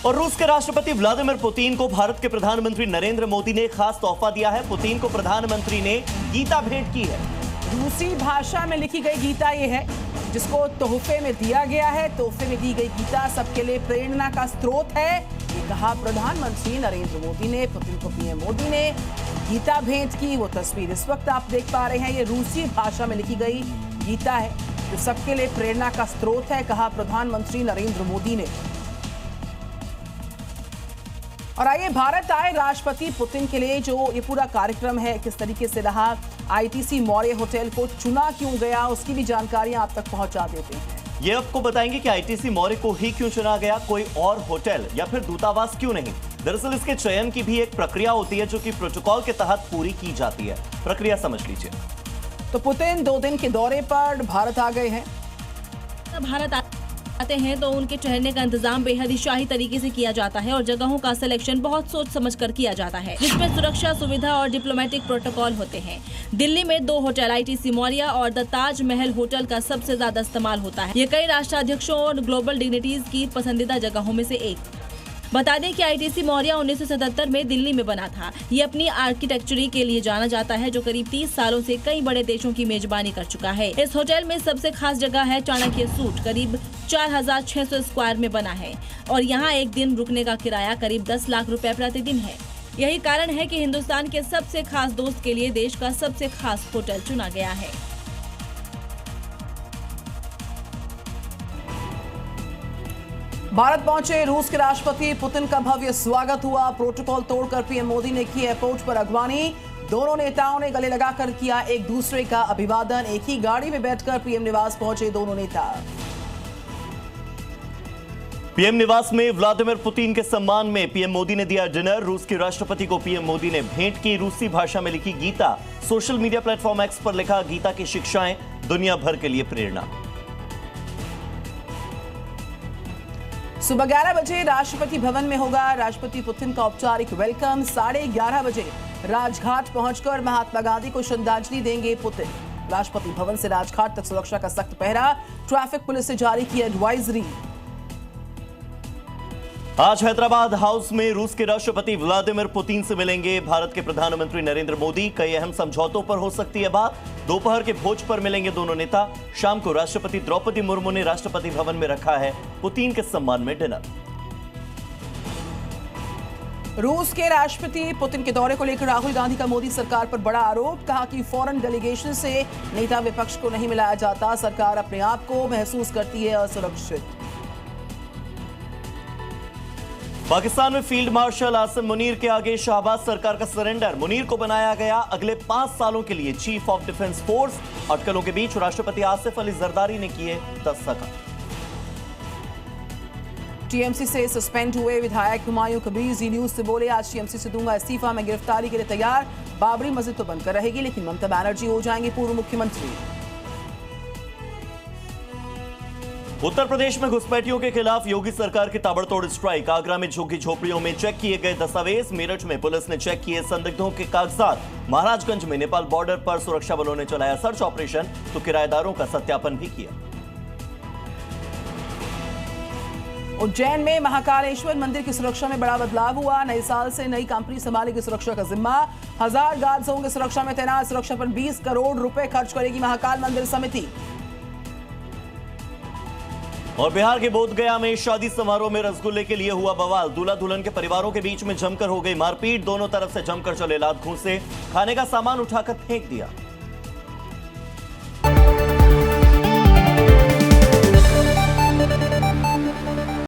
और रूस के राष्ट्रपति व्लादिमीर पुतिन को भारत के प्रधानमंत्री नरेंद्र मोदी ने खास तोहफा दिया है। पुतिन को प्रधानमंत्री ने गीता भेंट की है। रूसी भाषा में लिखी गई गीता ये है जिसको तोहफे में दिया गया है। तोहफे में दी गई गीता सबके लिए प्रेरणा का स्रोत है, ये कहा प्रधानमंत्री नरेंद्र मोदी ने। पुतिन को पीएम मोदी ने गीता भेंट की। वो तस्वीर इस वक्त आप देख पा रहे हैं, ये रूसी भाषा में लिखी गई गीता है जो सबके लिए प्रेरणा का स्रोत है, कहा प्रधानमंत्री नरेंद्र मोदी ने। और आइए भारत आए राष्ट्रपति पुतिन के लिए जो ये पूरा कार्यक्रम है किस तरीके से रहा, आईटीसी मौर्य होटल को चुना क्यों गया, उसकी भी जानकारियां आप तक पहुंचा देते हैं। ये आपको बताएंगे कि आईटीसी मौर्य को ही क्यों चुना गया, कोई और होटल या फिर दूतावास क्यों नहीं। दरअसल इसके चयन की भी एक प्रक्रिया होती है जो कि प्रोटोकॉल के तहत पूरी की जाती है। प्रक्रिया समझ लीजिए। तो पुतिन 2 दिन के दौरे पर भारत आ गए हैं। भारत आते हैं तो उनके ठहरने का इंतजाम बेहद ही शाही तरीके से किया जाता है और जगहों का सिलेक्शन बहुत सोच समझ कर किया जाता है, जिसमें सुरक्षा सुविधा और डिप्लोमेटिक प्रोटोकॉल होते हैं। दिल्ली में 2 होटल आईटीसी मौर्य और द ताज महल होटल का सबसे ज्यादा इस्तेमाल होता है। ये कई राष्ट्राध्यक्षों और ग्लोबल डिग्निटीज की पसंदीदा जगहों में से एक। बता दें कि आईटीसी मौर्य 1977 में दिल्ली में बना था। ये अपनी आर्किटेक्चर के लिए जाना जाता है जो करीब 30 सालों से कई बड़े देशों की मेजबानी कर चुका है। इस होटल में सबसे खास जगह है चाणक्य सूट, करीब 4600 स्क्वायर में बना है और यहाँ एक दिन रुकने का किराया करीब 10 लाख रुपए प्रतिदिन है। यही कारण है कि हिंदुस्तान के सबसे खास दोस्त के लिए देश का सबसे खास होटल चुना गया है। भारत पहुंचे रूस के राष्ट्रपति पुतिन का भव्य स्वागत हुआ। प्रोटोकॉल तोड़कर पीएम मोदी ने की एयरपोर्ट पर अगवानी। दोनों नेताओं ने गले लगाकर किया एक दूसरे का अभिवादन। एक ही गाड़ी में बैठकर पीएम निवास पहुंचे दोनों नेता। पीएम निवास में व्लादिमीर पुतिन के सम्मान में पीएम मोदी ने दिया डिनर। रूस के राष्ट्रपति को पीएम मोदी ने भेंट की रूसी भाषा में लिखी Gita. Social media platform X पर लिखा, गीता की शिक्षाएं दुनिया भर के लिए प्रेरणा। सुबह 11 बजे राष्ट्रपति भवन में होगा राष्ट्रपति पुतिन का औपचारिक वेलकम। 11:30 बजे राजघाट पहुंचकर महात्मा गांधी को श्रद्धांजलि देंगे पुतिन। राष्ट्रपति भवन से राजघाट तक सुरक्षा का सख्त पहरा, ट्रैफिक पुलिस से जारी की एडवाइजरी। आज हैदराबाद हाउस में रूस के राष्ट्रपति व्लादिमीर पुतिन से मिलेंगे भारत के प्रधानमंत्री नरेंद्र मोदी। कई अहम समझौतों पर हो सकती है बात। दोपहर के भोज पर मिलेंगे दोनों नेता। शाम को राष्ट्रपति द्रौपदी मुर्मू ने राष्ट्रपति भवन में रखा है पुतिन के सम्मान में डिनर। रूस के राष्ट्रपति पुतिन के दौरे को लेकर राहुल गांधी का मोदी सरकार पर बड़ा आरोप। कहा कि फॉरेन डेलीगेशन से नेता विपक्ष को नहीं मिलाया जाता, सरकार अपने आप को महसूस करती है असुरक्षित। पाकिस्तान में फील्ड मार्शल आसिम मुनीर के आगे शहबाज सरकार का सरेंडर। मुनीर को बनाया गया अगले 5 सालों के लिए चीफ ऑफ डिफेंस फोर्स। अटकलों के बीच राष्ट्रपति आसिफ अली जरदारी ने किए दस्तखत। टीएमसी से सस्पेंड हुए विधायक हुमायूं कबीर जी न्यूज से बोले, आज टीएमसी से दूंगा इस्तीफा, मैं गिरफ्तारी के लिए तैयार। बाबरी मस्जिद तो बनकर रहेगी लेकिन ममता बनर्जी हो जाएंगे पूर्व मुख्यमंत्री। उत्तर प्रदेश में घुसपैठियों के खिलाफ योगी सरकार की ताबड़तोड़ स्ट्राइक। आगरा में झुग्गी झोपड़ियों में चेक किए गए दस्तावेज। मेरठ में पुलिस ने चेक किए संदिग्धों के कागजात। महाराजगंज में नेपाल बॉर्डर पर सुरक्षा बलों ने चलाया सर्च ऑपरेशन तो किराएदारों का सत्यापन भी किया। उज्जैन में महाकालेश्वर मंदिर की सुरक्षा में बड़ा बदलाव हुआ। नए साल से नई कंपनी संभालेगी सुरक्षा का जिम्मा। 1000 गार्ड्स होंगे सुरक्षा में तैनात। सुरक्षा पर 20 करोड़ रुपए खर्च करेगी महाकाल मंदिर समिति। और बिहार के बोधगया में शादी समारोह में रसगुल्ले के लिए हुआ बवाल। दूल्हा दुल्हन के परिवारों के बीच में जमकर हो गई मारपीट। दोनों तरफ से जमकर चले लात घूंसे, खाने का सामान उठाकर फेंक दिया।